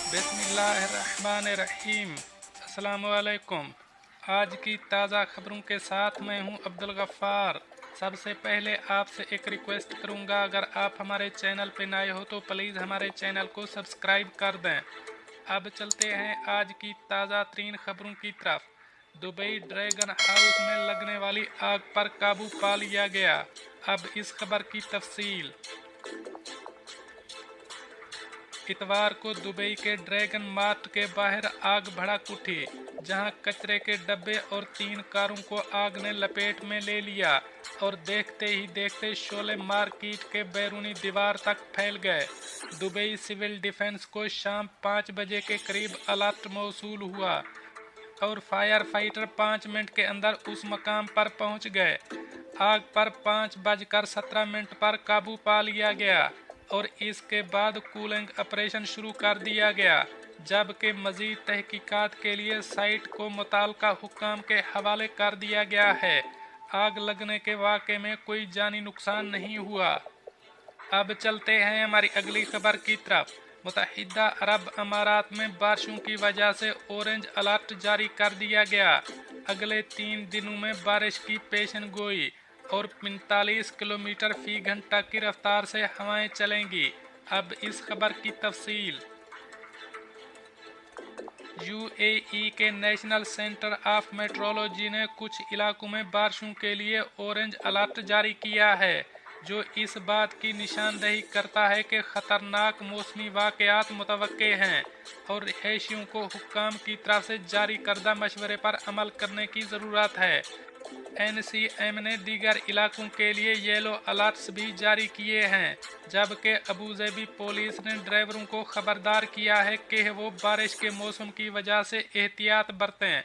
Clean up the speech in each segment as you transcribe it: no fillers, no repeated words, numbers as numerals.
बिस्मिल्लाहिर्रहमानिर्रहीम। अस्सलामुअलैकुम। आज की ताज़ा खबरों के साथ मैं हूं अब्दुल गफ़्फ़ार। सबसे पहले आपसे एक रिक्वेस्ट करूंगा, अगर आप हमारे चैनल पे नए हो तो प्लीज़ हमारे चैनल को सब्सक्राइब कर दें। अब चलते हैं आज की ताज़ा तरीन खबरों की तरफ। दुबई ड्रैगन हाउस में लगने वाली आग पर काबू पा लिया गया। अब इस खबर की तफसील। इतवार को दुबई के ड्रैगन मार्ट के बाहर आग भड़क उठी, जहां कचरे के डब्बे और 3 कारों को आग ने लपेट में ले लिया और देखते ही देखते शोले मार्केट के बैरूनी दीवार तक फैल गए। दुबई सिविल डिफेंस को शाम 5 बजे के करीब अलर्ट मौसूल हुआ और फायर फाइटर 5 मिनट के अंदर उस मकाम पर पहुंच गए। आग पर 5:17 पर काबू पा लिया गया और इसके बाद कूलिंग ऑपरेशन शुरू कर दिया गया, जबकि मजीद तहकीकात के लिए साइट को मुताल्लिका हुक्काम के हवाले कर दिया गया है। आग लगने के वाक़े में कोई जानी नुकसान नहीं हुआ। अब चलते हैं हमारी अगली खबर की तरफ। मुत्तहिदा अरब अमारात में बारिशों की वजह से ऑरेंज अलर्ट जारी कर दिया गया। अगले 3 दिनों में बारिश की पेशन गोई और 45 किलोमीटर फी घंटा की रफ्तार से हवाएं चलेंगी। अब इस खबर की तफसील। यूएई के नेशनल सेंटर ऑफ मेट्रोलॉजी ने कुछ इलाकों में बारिशों के लिए ऑरेंज अलर्ट जारी किया है, जो इस बात की निशानदेही करता है कि ख़तरनाक मौसमी वाक़यात मुतवक्के हैं और हैशियों को हुक्काम की तरफ से जारी करदा मशवरे पर अमल करने की ज़रूरत है। एनसीएम ने दीगर इलाकों के लिए येलो अलर्ट्स भी जारी किए हैं, जबकि अबूधाबी पुलिस ने ड्राइवरों को खबरदार किया है कि वो बारिश के मौसम की वजह से एहतियात बरतें।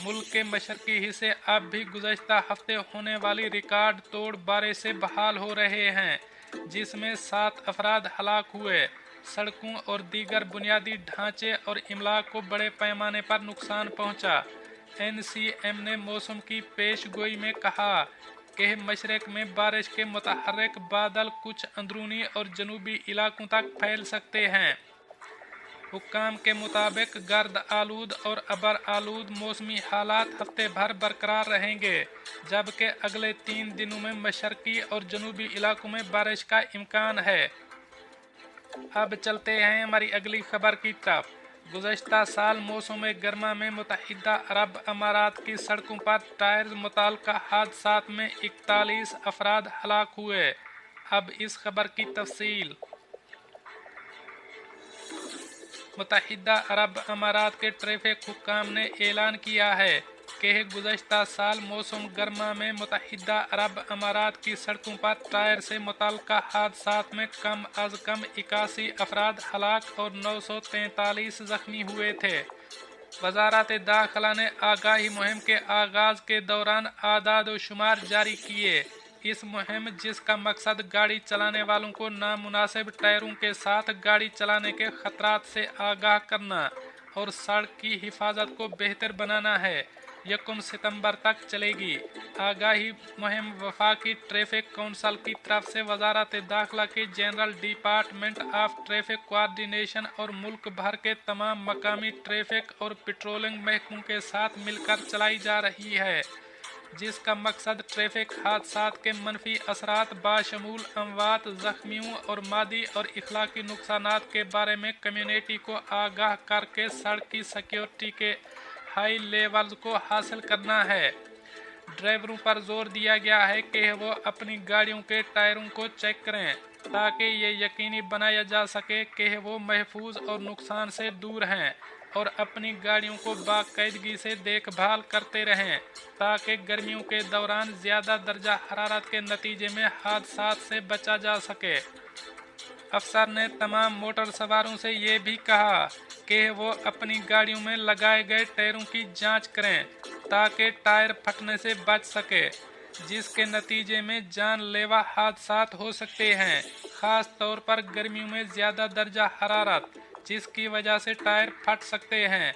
मुल्क के मशरकी हिस्से अब भी गुज़श्ता हफ्ते होने वाली रिकॉर्ड तोड़ बारिश से बहाल हो रहे हैं, जिसमें 7 अफराद हलाक हुए। सड़कों और दीगर बुनियादी ढांचे और इमलाक को बड़े पैमाने पर नुकसान पहुंचा। एनसीएम ने मौसम की पेश गोई में कहा कि मशरक में बारिश के मुतहर्रिक बादल कुछ अंदरूनी और जनूबी इलाकों तक फैल सकते हैं। हुक्काम के मुताबिक गर्द आलूद और अबर आलूद मौसमी हालात हफ्ते भर बरकरार रहेंगे, जबकि अगले 3 दिनों में मशरकी और जनूबी इलाकों में बारिश का इम्कान है। अब चलते हैं हमारी अगली खबर की तरफ। गुज़श्ता साल मौसम गर्मा में मुत्तहिदा अरब अमारात की सड़कों पर टायर मुताल्लिका हादसात में 41 अफराद हलाक हुए। अब इस खबर की तफसील। मुत्तहिदा अरब अमारात के ट्रैफिक हुक्काम ने ऐलान किया है कि गुज़श्ता साल मौसम गर्मा में मुत्तहिदा अरब अमारात की सड़कों पर टायर से मुताल्लिका हादसात में कम अज़ कम 81 अफराद हलाक और 943 ज़ख्मी हुए थे। वज़ारत दाखिला ने आगाही मुहिम के आगाज़ के दौरान आदाद व शुमार जारी किए। इस मुहिम, जिसका मकसद गाड़ी चलाने वालों को नामुनासिब टायरों के साथ गाड़ी चलाने के खतरात से आगाह करना और सड़क की हिफाजत को बेहतर बनाना है, 1 सितंबर तक चलेगी। आगाही मुहिम वफाकी ट्रैफिक कौंसल की तरफ से वज़ारत दाखिला के general department of traffic coordination और मुल्क भर के तमाम मकामी ट्रैफिक और पेट्रोलिंग महकमों के साथ मिलकर चलाई जा रही है, जिसका मकसद ट्रैफिक हादसात के मनफी असरात बाशमूल अमवात, जख्मियों और मादी और इखलाकी नुकसानात के बारे में कम्युनिटी को आगाह करके सड़क की सिक्योरिटी के हाई लेवल को हासिल करना है। ड्राइवरों पर जोर दिया गया है कि वो अपनी गाड़ियों के टायरों को चेक करें, ताकि ये यकीनी बनाया जा सके कि वो महफूज और नुकसान से दूर हैं और अपनी गाड़ियों को बाकायदगी से देखभाल करते रहें, ताकि गर्मियों के दौरान ज़्यादा दर्जा हरारत के नतीजे में हादसात से बचा जा सके। अफसर ने तमाम मोटर सवारों से ये भी कहा कि वो अपनी गाड़ियों में लगाए गए टायरों की जांच करें, ताकि टायर फटने से बच सके, जिसके नतीजे में जानलेवा हादसात हो सकते हैं, ख़ास तौर पर गर्मियों में ज़्यादा दर्जा हरारत, जिसकी वजह से टायर फट सकते हैं।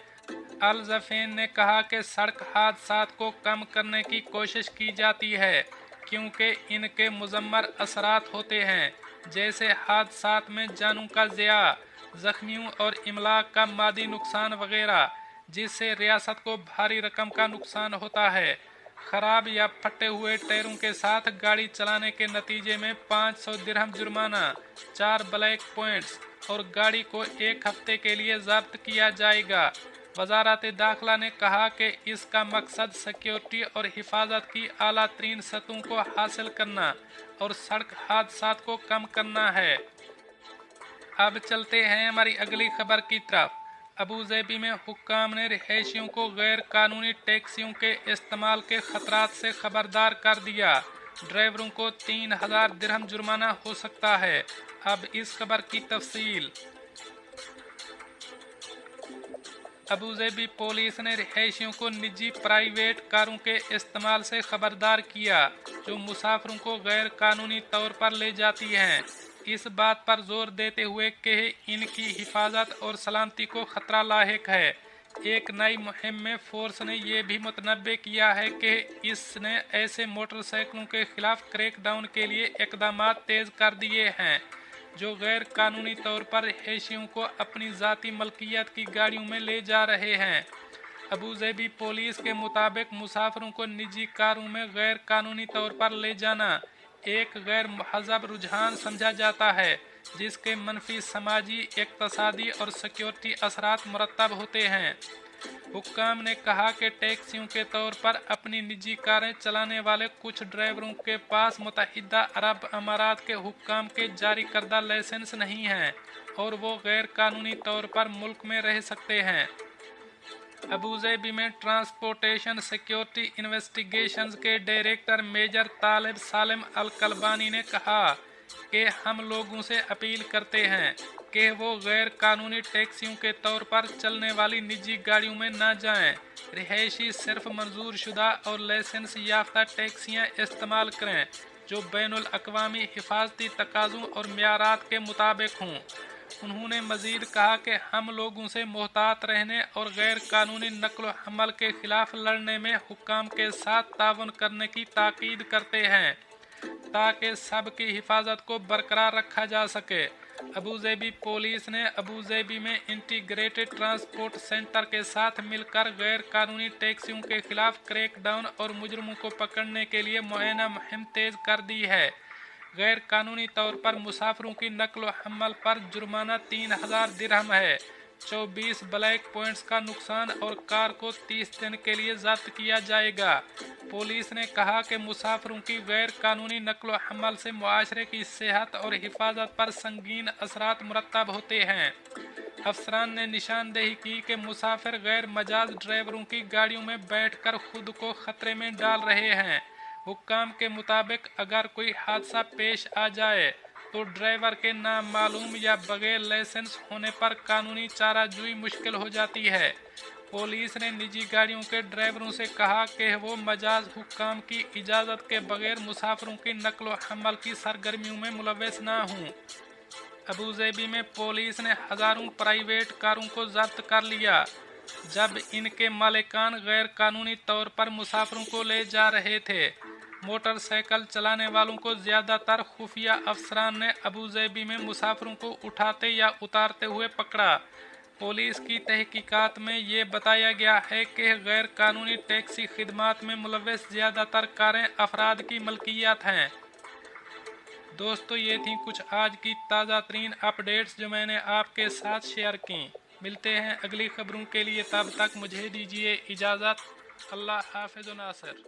अल ज़फ़ेन ने कहा कि सड़क हादसात को कम करने की कोशिश की जाती है, क्योंकि इनके मुज़म्मर असरात होते हैं, जैसे हादसात में जानों का ज़िया, जख्मियों और इमलाक का मादी नुकसान वगैरह, जिससे रियासत को भारी रकम का नुकसान होता है। खराब या फटे हुए टायरों के साथ गाड़ी चलाने के नतीजे में 500 दिरहम जुर्माना, 4 ब्लैक पॉइंट्स और गाड़ी को 1 हफ्ते के लिए जब्त किया जाएगा। वजारत दाखिला ने कहा कि इसका मकसद सिक्योरिटी और हिफाजत की आला तरीन सतहों को हासिल करना और सड़क हादसात को कम करना है। अब चलते हैं हमारी अगली खबर की तरफ। अबूज़ेबी में हुक्काम ने रिहायशियों को गैर कानूनी टैक्सियों के इस्तेमाल के खतरात से खबरदार कर दिया। ड्राइवरों को 3000 दिरहम जुर्माना हो सकता है। अब इस खबर की तफसील। अबूज़ेबी पुलिस ने रिहायशियों को निजी प्राइवेट कारों के इस्तेमाल से खबरदार किया, जो मुसाफिरों को गैर कानूनी तौर पर ले जाती हैं, इस बात पर जोर देते हुए कि इनकी हिफाजत और सलामती को खतरा लाहिक है। एक नई मुहिम में फोर्स ने यह भी मुतनब्बे किया है कि इसने ऐसे मोटरसाइकिलों के खिलाफ क्रैकडाउन के लिए इकदाम तेज कर दिए हैं जो गैर कानूनी तौर पर रिहायशियों को अपनी ज़ाती मलकियत की गाड़ियों में ले जा रहे हैं। अबूज़ेबी पुलिस के मुताबिक मुसाफिरों को निजी कारों में गैर कानूनी तौर पर ले जाना एक गैर महज़ब रुझान समझा जाता है, जिसके मनफी समाजी, इक़्तिसादी और सिक्योरिटी असरात मुरतब होते हैं। हुक्काम ने कहा कि टैक्सियों के तौर पर अपनी निजी कारें चलाने वाले कुछ ड्राइवरों के पास मुत्तहिदा अरब अमारात के हुक्काम के जारी करदा लाइसेंस नहीं हैं और वो गैर कानूनी तौर पर मुल्क में रह सकते हैं। अबूज़ेबी में ट्रांसपोर्टेशन सिक्योरिटी इन्वेस्टिगेशंस के डायरेक्टर मेजर तालिब सालिम अल कलबानी ने कहा कि हम लोगों से अपील करते हैं कि वो गैर कानूनी टैक्सियों के तौर पर चलने वाली निजी गाड़ियों में न जाएं। रिहायशी सिर्फ मंजूर शुदा और लाइसेंस याफ्ता टैक्सियां इस्तेमाल करें जो बैनुल अक़वामी हिफाजती तकाज़ों और मियारात के मुताबिक हों। उन्होंने मज़ीद कहा कि हम लोगों से मोहतात रहने और गैर कानूनी नक्ल हमल के खिलाफ लड़ने में हुक्काम के साथ तावन करने की ताकीद करते हैं ताकि सबकी हिफाजत को बरकरार रखा जा सके। अबूज़ेबी पुलिस ने अबूज़ेबी में इंटीग्रेटेड ट्रांसपोर्ट सेंटर के साथ मिलकर गैर कानूनी टैक्सियों के खिलाफ क्रैकडाउन और मुजरमों को पकड़ने के लिए मुआयना मुहिम तेज कर दी है। गैर कानूनी तौर पर मुसाफिरों की नकल हमल पर जुर्माना 3000 दिरहम है, 24 ब्लैक पॉइंट्स का नुकसान और कार को 30 दिन के लिए जब्त किया जाएगा। पुलिस ने कहा कि मुसाफिरों की गैर कानूनी नकल हमल से मुआशरे की सेहत और हिफाजत पर संगीन असरात मुरतब होते हैं। अफसरान ने निशानदेही की कि मुसाफिर गैर मजाज ड्राइवरों की गाड़ियों में बैठकर खुद को खतरे में डाल रहे हैं। हुक्काम के मुताबिक अगर कोई हादसा पेश आ जाए तो ड्राइवर के नामालूम या बगैर लाइसेंस होने पर कानूनी चाराजोई मुश्किल हो जाती है। पुलिस ने निजी गाड़ियों के ड्राइवरों से कहा कि वो मजाज हुक्काम की इजाज़त के बगैर मुसाफिरों की नकल हमल की सरगर्मियों में मुलव्वस ना हों। अबूज़ेबी में पुलिस ने हज़ारों प्राइवेट कारों को जब्त कर लिया जब इनके मालिकान गैर कानूनी तौर पर मुसाफिरों को ले जा रहे थे। मोटरसाइकिल चलाने वालों को ज़्यादातर खुफिया अफसरान ने अबूज़ेबी में मुसाफिरों को उठाते या उतारते हुए पकड़ा। पुलिस की तहकीकात में ये बताया गया है कि गैर कानूनी टैक्सी खिदमात में मुलव्वस ज़्यादातर कारें अफराद की मलकियत हैं। दोस्तों, ये थी कुछ आज की ताज़ा तरीन अपडेट्स जो मैंने आपके साथ शेयर की। मिलते हैं अगली खबरों के लिए, तब तक मुझे दीजिए इजाज़त। अल्लाह हाफ़िज़ नासिर।